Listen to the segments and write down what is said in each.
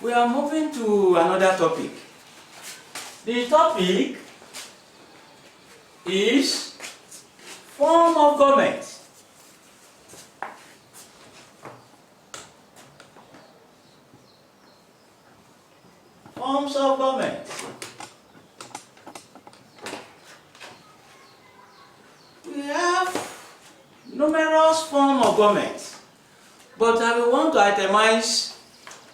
We are moving to another topic. The topic is form of government. Forms of government. We have numerous forms of government, but I will want to itemize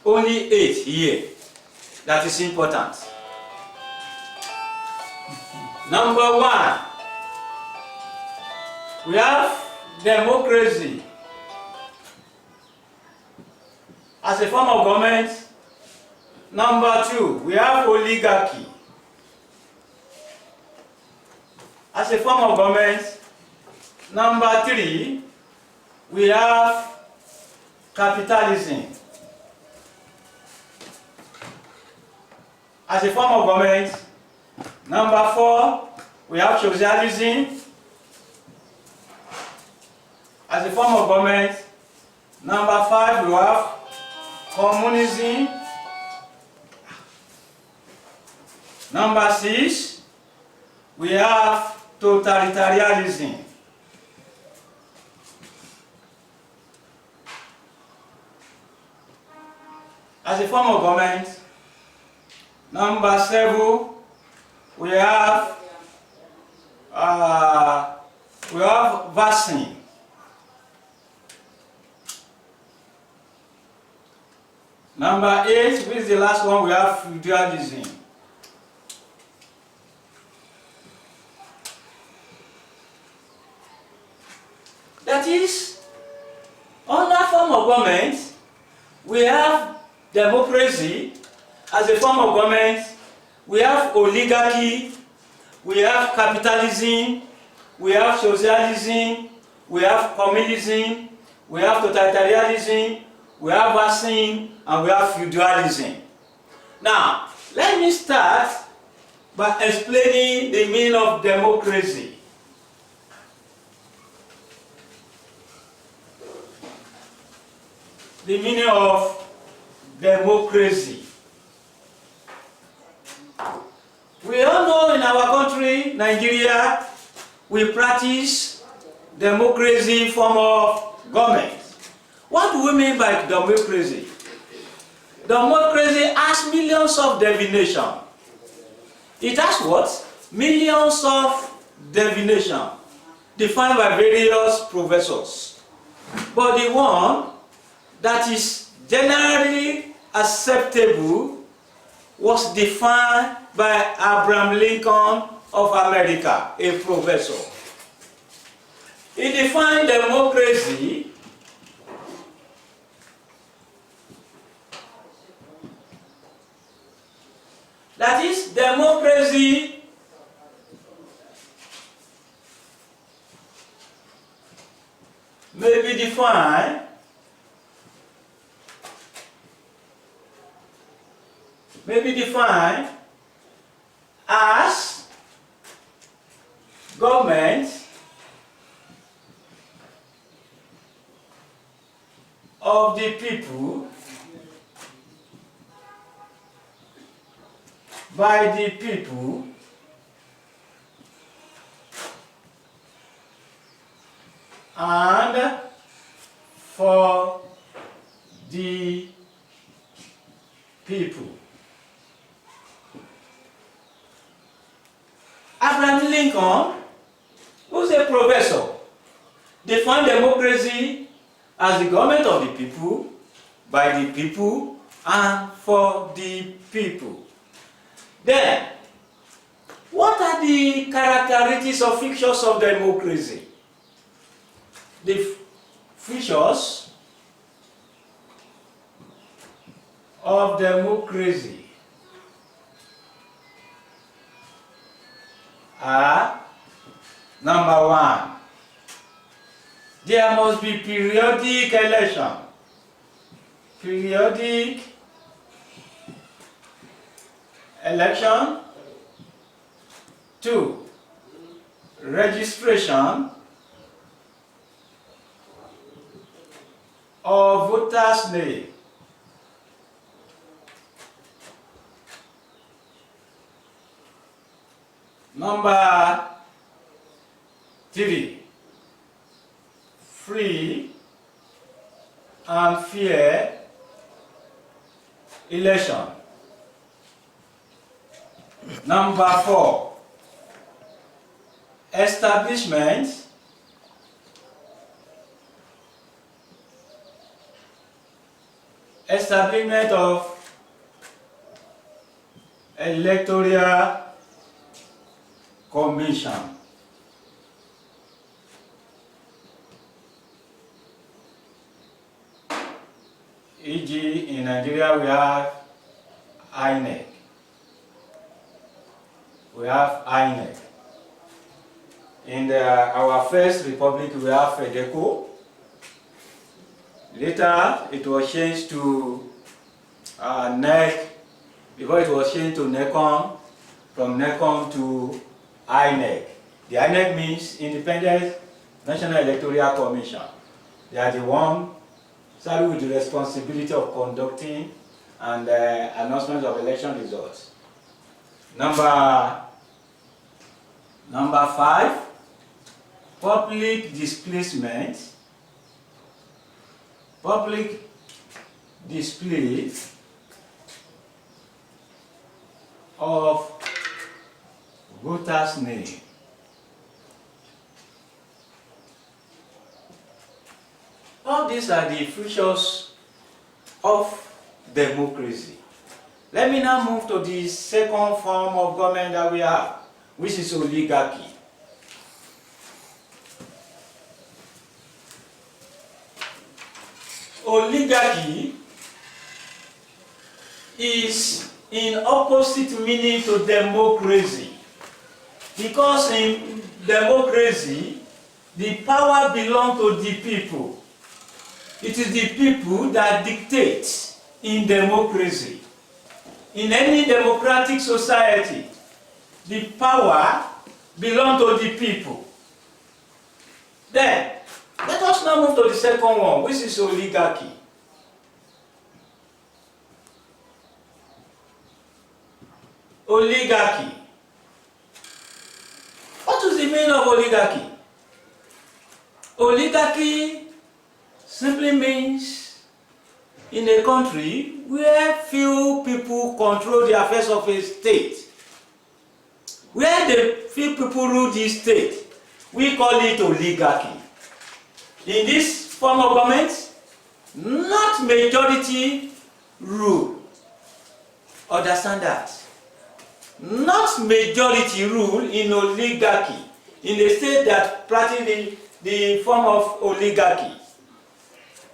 only 8 here. That is important. Number 1, we have democracy as a form of government. Number 2, we have oligarchy as a form of government. Number 3, we have capitalism as a form of government. Number 4, we have socialism as a form of government. Number 5, we have communism. Number 6, we have totalitarianism. As a form of government. Number 7, we have vaccine. Number 8, which is the last one, we have feudalism. That is, under form of government, we have democracy as a form of government, we have oligarchy, we have capitalism, we have socialism, we have communism, we have totalitarianism, we have vaccine, and we have feudalism. Now, let me start by explaining the meaning of democracy. The meaning of democracy. We all know in our country, Nigeria, we practice democracy form of government. What do we mean by democracy? Democracy has millions of definitions. It has what? Millions of definitions defined by various professors. But the one that is generally acceptable was defined by Abraham Lincoln of America, a professor. He defined democracy that is, democracy may be defined as government of the people, by the people, and for the people. Abraham Lincoln, who's a professor, defined democracy as the government of the people, by the people, and for the people. Then, what are the characteristics or features of democracy? The features of democracy are: number 1, there must be periodic election. Periodic election. 2, registration of voters' name. Number 3, free and fair election. Number 4, establishment of electoral commission. E.g., in Nigeria we have INEC. In our first republic we have FEDECO. Later it was changed to NEC. Before it was changed to NECOM. From NECOM to INEC. The INEC means Independent National Electoral Commission. They are the one started with the responsibility of conducting and announcement of election results. Number 5, public display of voters' name. All these are the features of democracy. Let me now move to the second form of government that we have, which is oligarchy. Oligarchy is in opposite meaning to democracy, because in democracy the power belongs to the people. It is the people that dictate in democracy. In any democratic society, the power belongs to the people. Then, let us now move to the second one, which is oligarchy. Oligarchy. What is the meaning of oligarchy? Oligarchy simply means in a country where few people control the affairs of a state. Where the few people rule the state, we call it oligarchy. In this form of government, not majority rule. Understand that. Not majority rule in oligarchy, in a state that practices the form of oligarchy.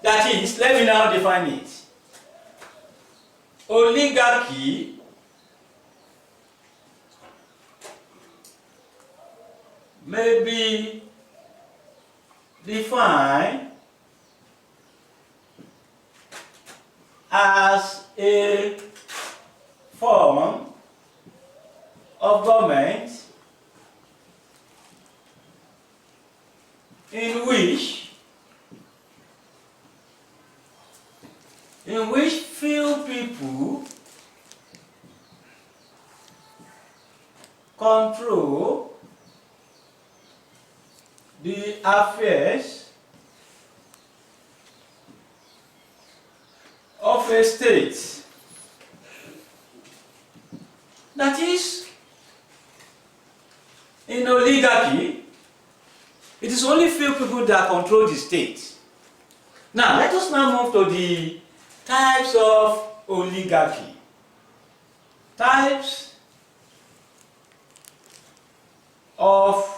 That is, let me now define it. Oligarchy may be defined as a form of government in which few people control the affairs of a state. That is, in oligarchy, it is only few people that control the state. Now, let us now move to the types of oligarchy. Types of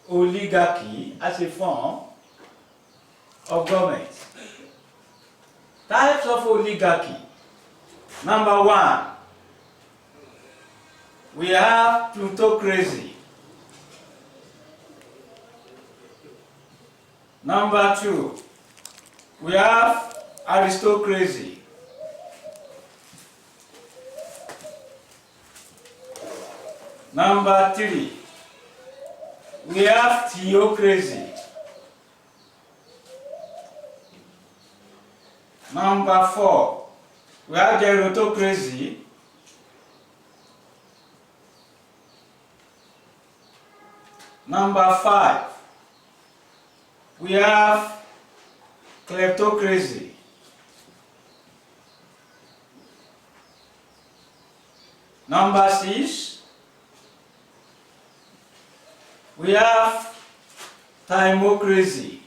oligarchy as a form of government. Types of oligarchy. Number 1, we have plutocracy. Number 2, we have aristocracy. Number 3, we have theocracy. Number 4, we have gerontocracy. Number 5, we have kleptocracy. Number 6, we have timocracy.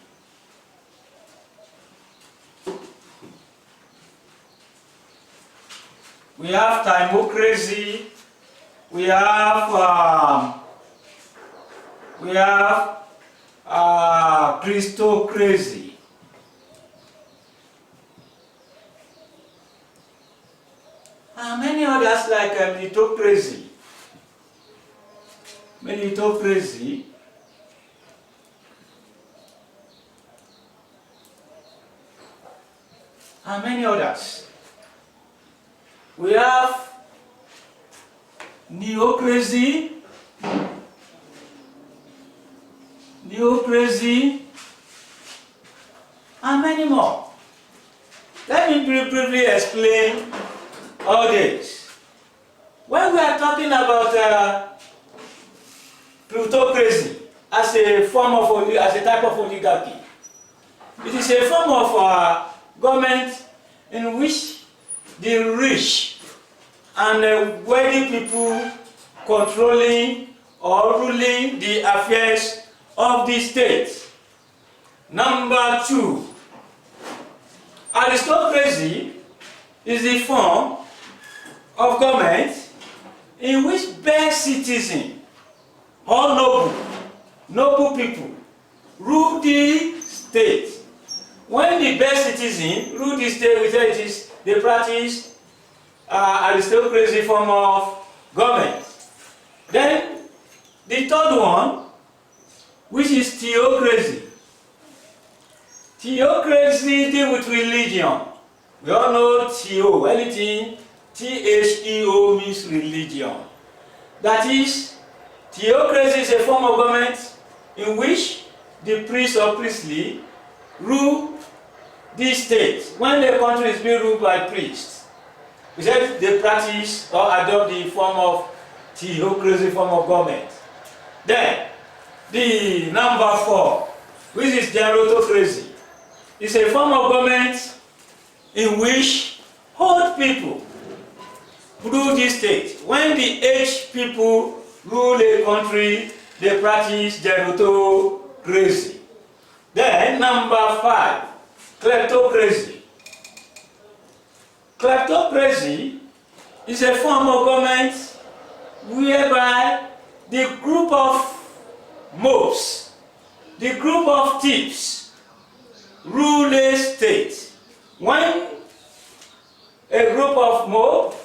We have timocracy. We have Christocracy. And many others like meritocracy. Meritocracy. And many others. We have neocracy, and many more. Let me briefly explain all this. When we are talking about plutocracy as a type of oligarchy, it is a form of government in which the rich and wealthy people controlling or ruling the affairs of the state. Number 2, aristocracy is the form of government in which best citizens or noble people rule the state. When the best citizens rule the state, we say they practice aristocracy form of government. Then the third one, which is theocracy. Theocracy deals with religion. We all know theo, anything Theo means religion. That is, theocracy is a form of government in which the priest or priestly rule the state. When the country is being ruled by priests, we said they practice or adopt the form of theocracy form of government. Then, the number 4, which is gerontocracy, is a form of government in which old people rule the state. When the aged people rule a country, they practice gerontocracy. Then, number 5, kleptocracy. Kleptocracy is a form of government whereby the group of mobs, the group of thieves, rule a state. When a group of mobs,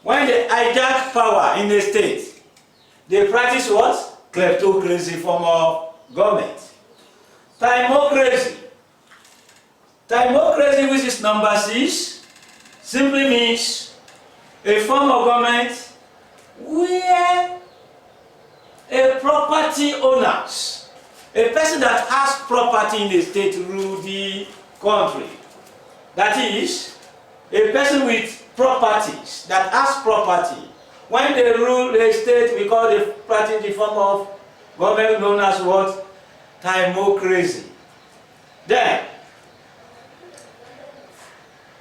when they hijack power in a state, they practice what? Kleptocracy form of government. Timocracy. Timocracy, which is number 6, simply means a form of government where a property owners, a person that has property in the state, rule the country. That is, a person with properties, that has property. When they rule a state, we call the practice the form of government known as what? Timocracy. Then,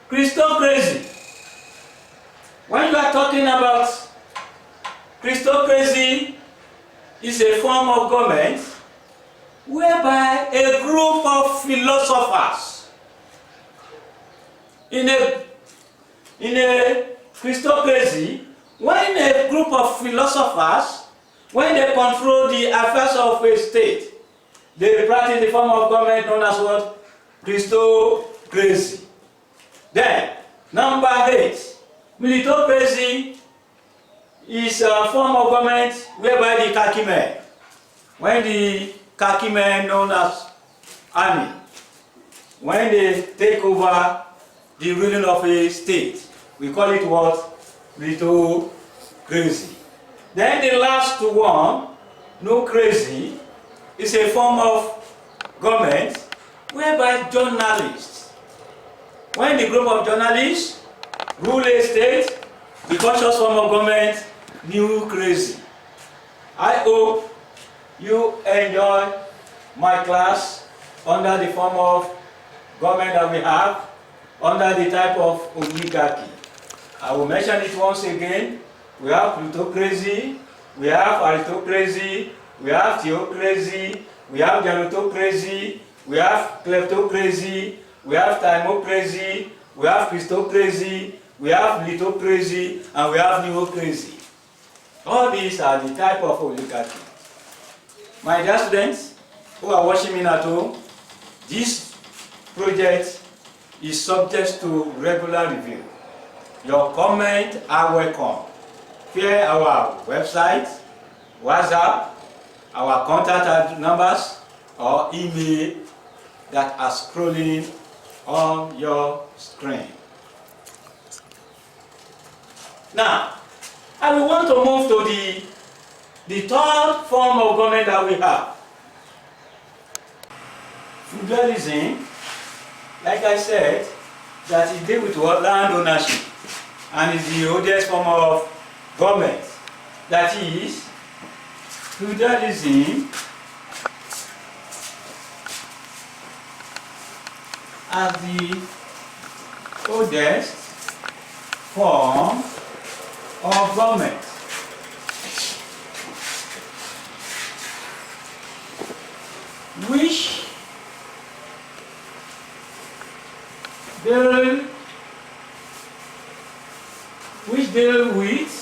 Christocracy. When you are talking about Christocracy, is a form of government whereby a group of philosophers in a Christocracy, when a group of philosophers, when they control the affairs of a state, they practice the form of government known as what? Christocracy. Then, number 8, meritocracy is a form of government whereby the khaki men, when the khaki men known as army, when they take over the ruling of a state, we call it what? Meritocracy. Then the last one, nocracy, is a form of government whereby journalists, when the group of journalists rule a state, the conscious form of government, nocracy. I hope you enjoy my class under the form of government that we have, under the type of oligarchy. I will mention it once again. We have plutocracy, we have aristocracy, we have theocracy, we have gerontocracy, we have kleptocracy, we have timocracy, we have Christocracy, we have lithocracy, and we have neocracy. All these are the type of oligarchy. My dear students who are watching me at home, this project is subject to regular review. Your comments are welcome. Via our website, WhatsApp, our contact numbers, or email that are scrolling on your screen. Now, I will want to move to the third form of government that we have. Feudalism, like I said, that it deals with land ownership and is the oldest form of government. That is, feudalism as the oldest form of government. Which deal with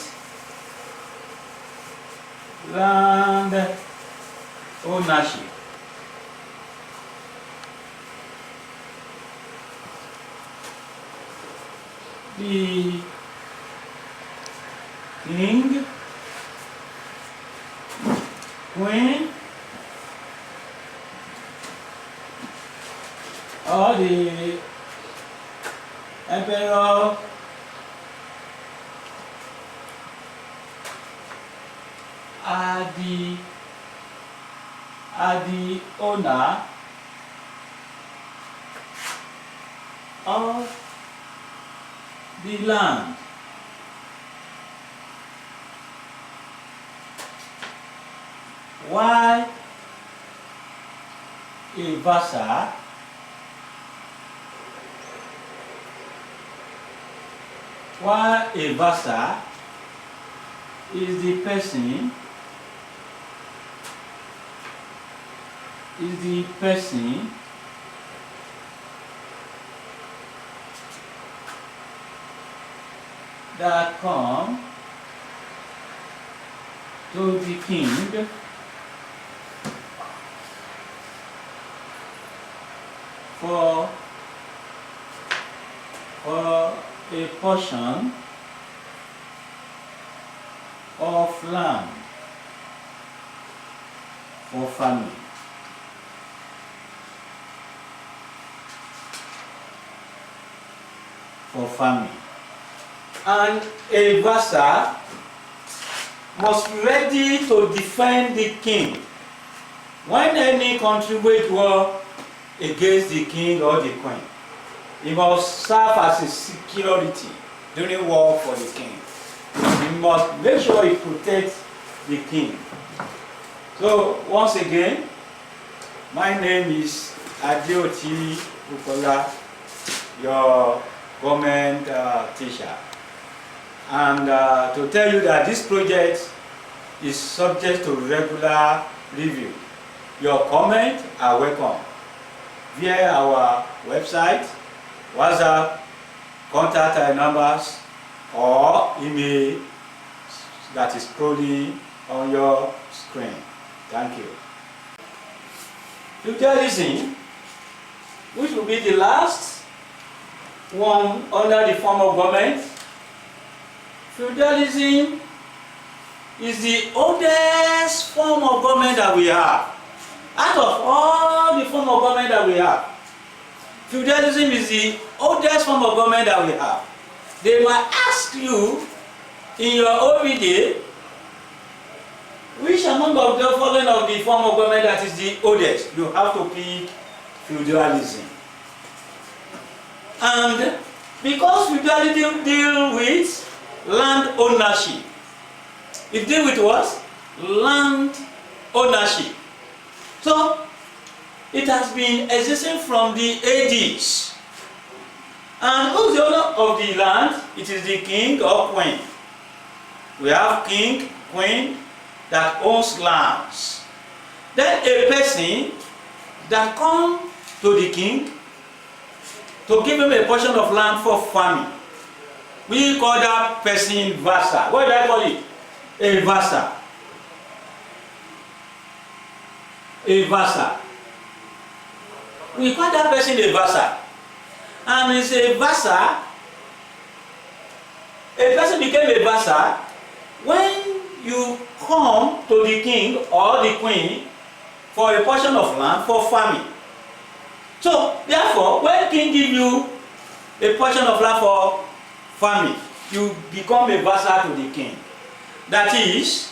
land ownership. The king, queen, or the emperor are the owner of the land. While a vassal is the person that come to the king for a portion of land for farming. And a vassal must be ready to defend the king when any country wage war against the king or the queen. He must serve as a security during war for the king. He must make sure he protects the king. So once again, my name is Adeoti Bukola, your government teacher. And to tell you that this project is subject to regular review. Your comments are welcome via our website, WhatsApp, contact numbers, or email that is scrolling on your screen. Thank you. Feudalism, which will be the last one under the form of government. Feudalism is the oldest form of government that we have. Out of all the form of government that we have, feudalism is the oldest form of government that we have. They might ask you in your OBD, which among of the following of the form of government that is the oldest? You have to pick feudalism. And because feudalism deals with land ownership, it deals with what? land ownership. So it has been existing from the ages. And who's the owner of the land? It is the king or queen. We have king, queen that owns lands. Then a person that comes to the king to give him a portion of land for farming. We call that person vassal. What do I call it? A vassal. A vassal. We call that person a vassal. And it's a vassal. A person became a vassal when you come to the king or the queen for a portion of land for farming. So therefore, when king give you a portion of land for farming, you become a vassal to the king. That is,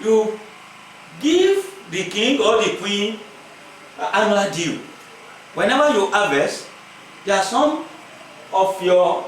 you give the king or the queen annual due. Whenever you harvest, there are some of your